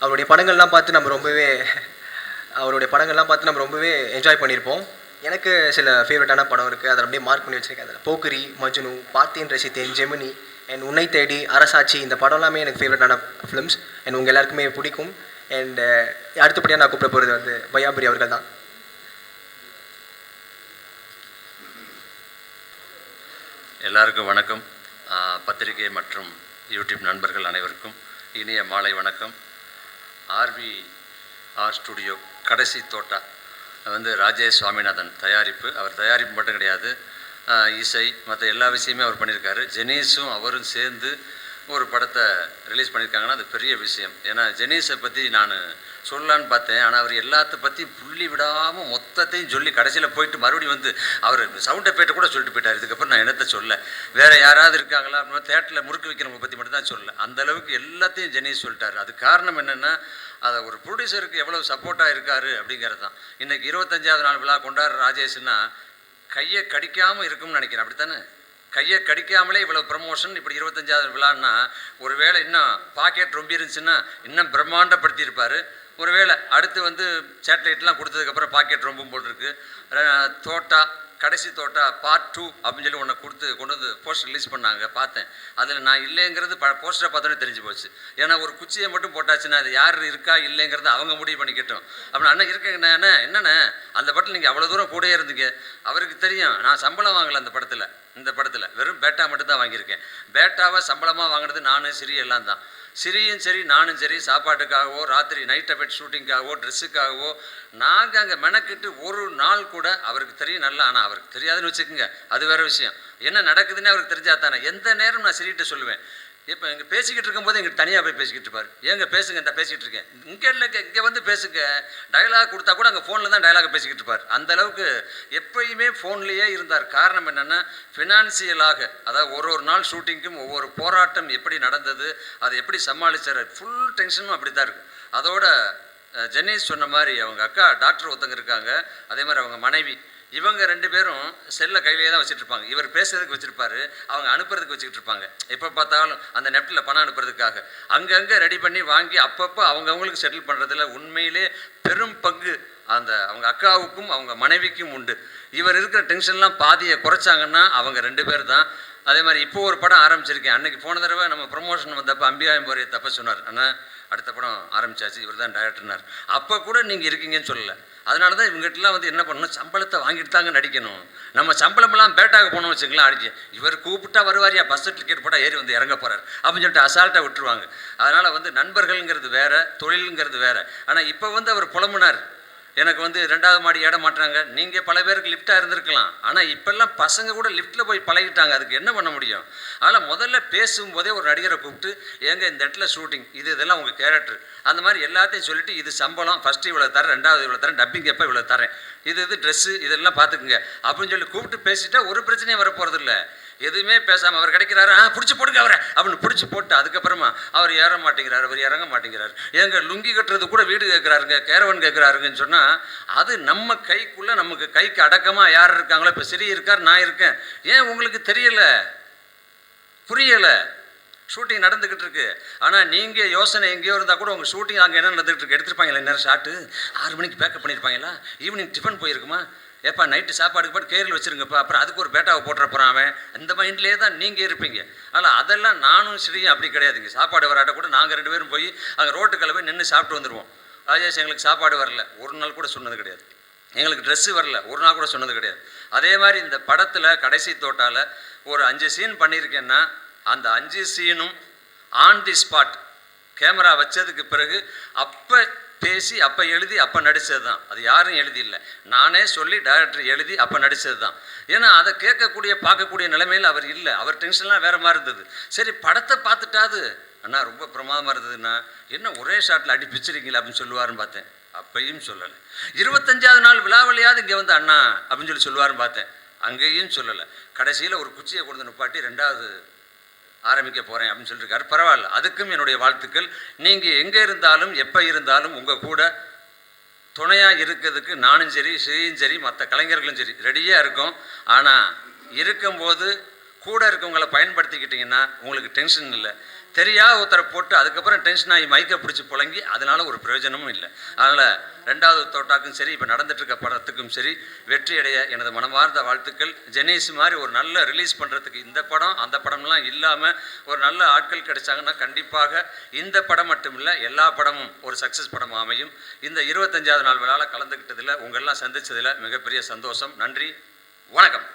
அவருடைய படங்கள்லாம் பார்த்து நம்ம ரொம்பவே என்ஜாய் பண்ணியிருப்போம். எனக்கு சில ஃபேவரட்டான படம் இருக்குது, அதை அப்படியே மார்க் பண்ணி வச்சுருக்கேன். அதில் போக்கிரி, மஜ்னு, பார்த்தேன் ரசித்தேன், ஜெமினி அண்ட் உன்னை தேடி, அரசாட்சி, இந்த படம் எல்லாமே எனக்கு ஃபேவரட்டான ஃபிலிம்ஸ் அண்ட் உங்கள் எல்லாருக்குமே பிடிக்கும். அண்ட் அடுத்தபடியாக நான் கூப்பிட போகிறது வந்து பையாபுரி அவர்கள் தான். எல்லாருக்கும் வணக்கம். பத்திரிகை மற்றும் யூடியூப் நண்பர்கள் அனைவருக்கும் இனிய மாலை வணக்கம். RVR ஸ்டுடியோ கடைசி தோட்டா வந்து ராஜேஷ் சுவாமிநாதன் தயாரிப்பு. அவர் தயாரிப்பு மட்டும் கிடையாது, இசை மற்ற எல்லா விஷயமே அவர் பண்ணியிருக்காரு. ஜெனீஸும் அவரும் சேர்ந்து ஒரு படத்தை ரிலீஸ் பண்ணியிருக்காங்கன்னா அது பெரிய விஷயம். ஏன்னா ஜெனீஸை பற்றி நான் சொல்லலான்னு பார்த்தேன், ஆனால் அவர் எல்லாத்த பற்றி புள்ளி விடாமல் மொத்தத்தையும் சொல்லி கடைசியில் போயிட்டு மறுபடியும் வந்து அவர் சவுண்ட் எஃபெக்ட்டை கூட சொல்லிட்டு போயிட்டார். இதுக்கப்புறம் நான் என்னத்தை சொல்ல, வேறு யாராவது இருக்காங்களா அப்படின்னா தேட்டரில் முறுக்கு வைக்கிறவங்க பற்றி மட்டும் தான் சொல்ல, அந்தளவுக்கு எல்லாத்தையும் ஜெனீஸ் சொல்லிட்டார். அது காரணம் என்னென்னா, அதை ஒரு ப்ரொடியூசருக்கு எவ்வளோ சப்போர்ட்டாக இருக்கார் அப்படிங்கிறது தான். இன்றைக்கி 25வது நாள் விழா கொண்டாடுற ராஜேஷ்னா கையை கடிக்காமல் இருக்கும்னு நினைக்கிறேன். அப்படி தானே? கையை கடிக்காமலே இவ்வளோ ப்ரமோஷன். இப்படி 25வது விழான்னா ஒரு வேளை இன்னும் பாக்கெட் ரொம்ப இருந்துச்சுன்னா இன்னும் பிரம்மாண்டப்படுத்தியிருப்பார். ஒரு வேளை அடுத்து வந்து சேட்டலைட்லாம் கொடுத்ததுக்கப்புறம் பாக்கெட் ரொம்ப போட்டிருக்கு. தோட்டா கடைசி தோட்டா பார்ட் 2 அப்படின்னு சொல்லி ஒன்று கொண்டு வந்து போஸ்டர் ரிலீஸ் பண்ணாங்க, பார்த்தேன். அதில் நான் இல்லைங்கிறது போஸ்டரை பார்த்தோன்னே தெரிஞ்சு போச்சு. ஏன்னா ஒரு குச்சியை மட்டும் போட்டாச்சுன்னா அது யார் இருக்கா இல்லைங்கிறத அவங்க முடிவு பண்ணிக்கிட்டோம். அப்படி அண்ணன் இருக்கேங்கண்ணே, என்னண்ணே அந்த படத்தில் நீங்கள் அவ்வளோ தூரம் கூட இருந்தீங்க, அவருக்கு தெரியும் நான் சம்பளம் வாங்கலை இந்த படத்தில் வெறும் பேட்டா மட்டும் தான் வாங்கியிருக்கேன். பேட்டாவை சம்பளமாக வாங்கினது நானும் சிறி எல்லாம் தான். சிறியும் சரி நானும் சரி சாப்பாட்டுக்காகவோ ராத்திரி நைட் எஃபெக்ட் ஷூட்டிங்காகவோ ட்ரெஸ்ஸுக்காகவோ நாங்கள் அங்கே மெனக்கிட்டு ஒரு நாள் கூட அவருக்கு தெரியும் நல்லா. ஆனால் அவருக்கு தெரியாதுன்னு வச்சுக்கோங்க, அது வேறு விஷயம். என்ன நடக்குதுன்னு அவருக்கு தெரிஞ்சா தானே. எந்த நேரம் நான் சிரிகிட்ட சொல்லுவேன், இப்போ இங்கே பேசிக்கிட்டு இருக்கும்போது எங்களுக்கு தனியாக போய் பேசிக்கிட்டு இருப்பார். ஏங்க பேசுங்க, இந்த பேசிக்கிட்டு இருக்கேன், இங்கே இல்லை இங்கே வந்து பேசுங்க. டைலாக் கொடுத்தா கூட அங்கே ஃபோனில் தான் டைலாக் பேசிக்கிட்டு இருப்பார். அந்தளவுக்கு எப்பயுமே ஃபோன்லேயே இருந்தார். காரணம் என்னென்னா, ஃபினான்சியலாக, அதாவது ஒரு நாள் ஷூட்டிங்க்கும் ஒவ்வொரு போராட்டம் எப்படி நடந்தது, அதை எப்படி சமாளித்தார், ஃபுல் டென்ஷனும் அப்படி தான் இருக்குது. அதோட ஜெனீஸ் சொன்ன மாதிரி அவங்க அக்கா டாக்டர் ஒருத்தங்க இருக்காங்க, அதே மாதிரி அவங்க மனைவி, இவங்க 2 பேரும் செல்லை கையிலே தான் வச்சுட்ருப்பாங்க. இவர் பேசுறதுக்கு வச்சுருப்பாரு, அவங்க அனுப்புறதுக்கு வச்சுக்கிட்டு இருப்பாங்க. எப்போ பார்த்தாலும் அந்த நெட்டில் பணம் அனுப்புறதுக்காக அங்கங்கே ரெடி பண்ணி வாங்கி அப்பப்போ அவங்கவுங்களுக்கு செட்டில் பண்ணுறதுல உண்மையிலே பெரும் பங்கு அந்த அவங்க அக்காவுக்கும் அவங்க மனைவிக்கும் உண்டு. இவர் இருக்கிற டென்ஷன்லாம் பாதியை குறைச்சாங்கன்னா அவங்க 2 பேர் தான். அதே மாதிரி இப்போ ஒரு படம் ஆரம்பிச்சிருக்கேன். அன்றைக்கி போன தடவை நம்ம ப்ரமோஷன் வந்தப்போ அம்பியாயம்பரிய தப்ப சொன்னார், அண்ணா அடுத்த படம் ஆரம்பிச்சாச்சு, இவர் தான் டைரக்டர்னார். அப்போ கூட நீங்கள் இருக்கீங்கன்னு சொல்லலை. அதனால தான் இவங்ககிட்டலாம் வந்து என்ன பண்ணணும், சம்பளத்தை வாங்கிட்டு தாங்க நடிக்கணும். நம்ம சம்பளமெல்லாம் பேட்டாக போனோம் வச்சுக்கலாம், அடிச்சு இவர் கூப்பிட்டா வருவாரியா, பஸ்ஸு டிக்கெட் போட்டால் ஏறி வந்து இறங்க போகிறார் அப்படின்னு சொல்லிட்டு அசால்ட்டாக விட்டுருவாங்க. அதனால் வந்து நண்பர்கள்ங்கிறது வேறு, தொழிலுங்கிறது வேறு. ஆனால் இப்போ வந்து அவர் புலம்புனார், எனக்கு வந்து 2வது மாடி இடம் மாட்டுறாங்க. நீங்கள் பல பேருக்கு லிஃப்ட்டாக இருந்திருக்கலாம், ஆனால் இப்போல்லாம் பசங்க கூட லிஃப்ட்டில் போய் பழகிட்டாங்க. அதுக்கு என்ன பண்ண முடியும்? அதனால் முதல்ல பேசும்போதே ஒரு நடிகரை கூப்பிட்டு, ஏங்க இந்த இடத்துல ஷூட்டிங், இதெல்லாம் உங்கள் கேரக்டர், அந்த மாதிரி எல்லாத்தையும் சொல்லிவிட்டு, இது சம்பளம், ஃபஸ்ட்டு இவ்வளோ தரேன், 2வது இவ்வளோ தரேன், டப்பிங் எப்போ இவ்வளோ தரேன், இது ட்ரெஸ்ஸு, இதெல்லாம் பார்த்துக்குங்க அப்படின்னு சொல்லி கூப்பிட்டு பேசிட்டா ஒரு பிரச்சனையும் வரப்போகிறது இல்லை. எதுவுமே பேசாமல் அவர் கிடைக்கிறாரு, பிடிச்சி போடுங்க அவரை அப்படின்னு பிடிச்சி போட்டு அதுக்கப்புறமா அவர் ஏற மாட்டேங்கிறார், அவர் இறங்க மாட்டேங்கிறார். எங்கள் லுங்கி கட்டுறது கூட வீடு கேட்குறாருங்க, கேரவன் கேட்குறாருங்கன்னு சொன்னால் அது நம்ம கைக்குள்ளே, நமக்கு கைக்கு அடக்கமாக யார் இருக்காங்களோ. இப்போ சிறி இருக்கார், நான் இருக்கேன், ஏன் உங்களுக்கு தெரியலை, புரியலை? ஷூட்டிங் நடந்துக்கிட்டு இருக்கு. ஆனால் நீங்கள் யோசனை எங்கேயோ இருந்தால் கூட உங்கள் ஷூட்டிங் அங்கே என்ன நடந்துகிட்டு இருக்கு, எடுத்துருப்பாங்களா நேரம் ஷாட்டு, 6 மணிக்கு பேக்கப் பண்ணியிருப்பாங்களா, ஈவினிங் டிஃபன் போயிருக்குமா, ஏப்பா நைட்டு சாப்பாடுக்கு பாட்டு கேரில் வச்சுருங்கப்பா, அப்புறம் அதுக்கு ஒரு பேட்டாவை போட்டுறப்போறான் அவன், இந்த மைண்ட்லேயே தான் நீங்கள் இருப்பீங்க. ஆனால் அதெல்லாம் நானும் சரியும் அப்படி கிடையாதுங்க. சாப்பாடு வராட்ட கூட நாங்கள் 2 பேரும் போய் அங்கே ரோட்டுக்களை போய் நின்று சாப்பிட்டு வந்துடுவோம். ராஜேஷ் எங்களுக்கு சாப்பாடு வரல ஒரு நாள் கூட சொன்னது கிடையாது, எங்களுக்கு ட்ரெஸ்ஸு வரல ஒரு நாள் கூட சொன்னது கிடையாது. அதே மாதிரி இந்த படத்தில் கடைசி தோட்டால் ஒரு 5 சீன் பண்ணியிருக்கேன்னா அந்த 5 சீனும் ஆன் தி ஸ்பாட் கேமரா வச்சதுக்கு பிறகு அப்போ பேசி அப்போ எழுதி அப்போ நடித்தது தான். அது யாரும் எழுதி இல்லை, நானே சொல்லி டைரக்டர் எழுதி அப்போ நடித்தது தான். ஏன்னா அதை கேட்கக்கூடிய பார்க்கக்கூடிய நிலைமையில் அவர் இல்லை. அவர் டென்ஷன்லாம் வேறு மாதிரி இருந்தது. சரி படத்தை பார்த்துட்டாது அண்ணா ரொம்ப பிரமாதமாக இருந்ததுன்னா என்ன ஒரே ஷாட்டில் அடி பிச்சிருக்கீங்களா அப்படின்னு சொல்லுவாருன்னு பார்த்தேன். அப்பையும் சொல்லலை. 25வது நாள் விழாவளியாவது இங்கே வந்து அண்ணா அப்படின்னு சொல்லி சொல்லுவாருன்னு பார்த்தேன். அங்கேயும் சொல்லலை. கடைசியில் ஒரு குச்சியை கொண்டு நிப்பாட்டி 2வது ஆரம்பிக்க போகிறேன் அப்படின்னு சொல்லியிருக்காரு. பரவாயில்ல, அதுக்கும் என்னுடைய வாழ்த்துக்கள். நீங்கள் எங்கே இருந்தாலும் எப்போ இருந்தாலும் உங்கள் கூட துணையாக இருக்கிறதுக்கு நானும் சரி, ஸ்ரீயும் சரி, மற்ற கலைஞர்களும் சரி ரெடியாக இருக்கும். ஆனால் இருக்கும்போது கூட இருக்கவங்களை பயன்படுத்திக்கிட்டிங்கன்னா உங்களுக்கு டென்ஷன் இல்லை. தெரியாத ஒருத்தரை போட்டு அதுக்கப்புறம் டென்ஷன் ஆகி மைக்கை பிடிச்சி புழங்கி அதனால ஒரு பிரயோஜனமும் இல்லை. அதனால் ரெண்டாவது தோட்டாக்கும் சரி, இப்போ நடந்துட்டுருக்க படத்துக்கும் சரி, வெற்றி அடைய எனது மனமார்ந்த வாழ்த்துக்கள். ஜெனீஸ் மாதிரி ஒரு நல்ல ரிலீஸ் பண்ணுறதுக்கு இந்த படம் அந்த படம்லாம் இல்லாமல் ஒரு நல்ல ஆட்கள் கிடைச்சாங்கன்னா கண்டிப்பாக இந்த படம் மட்டும் இல்லை, எல்லா படமும் ஒரு சக்ஸஸ் படமாக அமையும். இந்த 25வது நாள் விழாவில் கலந்துக்கிட்டதில் உங்களெல்லாம் சந்தித்ததில் மிகப்பெரிய சந்தோஷம். நன்றி, வணக்கம்.